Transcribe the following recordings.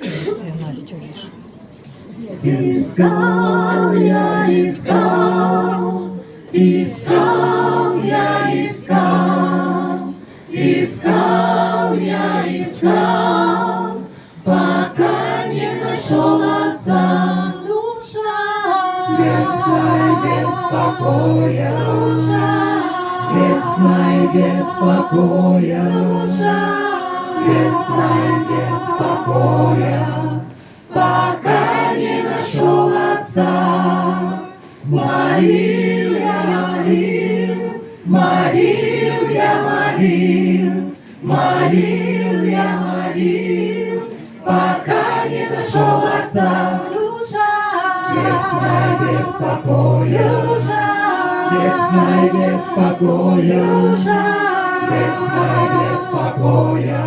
Я Настю вижу. Искал я, искал, искал я, искал, искал я, искал, пока не нашел отца. Душа без сна и без покоя, душа без сна и без покоя, душа без сна и без покоя, пока не нашел отца. Молил я, молил, молил я, молил, молил я, молил, пока не нашел отца. Душа без сна и без покоя, душа без сна и без покоя, душа без сна и без покоя,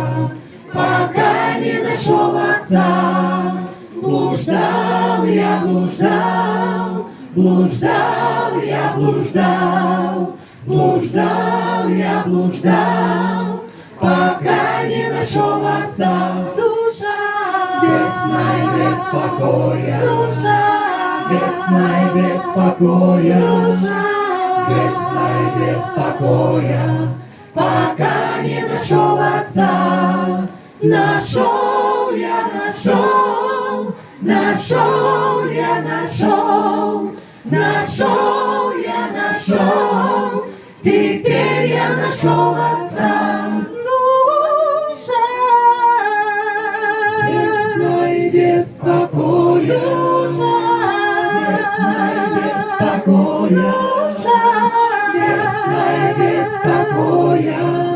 пока не нашел отца. Блуждал я, блуждал, блуждал я, блуждал, блуждал я, блуждал, пока не нашел отца. Душа без сна и без покоя, душа без сна и без покоя, душа без сна и без покоя, пока не нашел отца. Нашел я, нашел, нашел я, нашел, нашел я, нашел, теперь я нашел отца. Душа без сна и без покоя, душа без сна и без покоя, душа без сна и без покоя.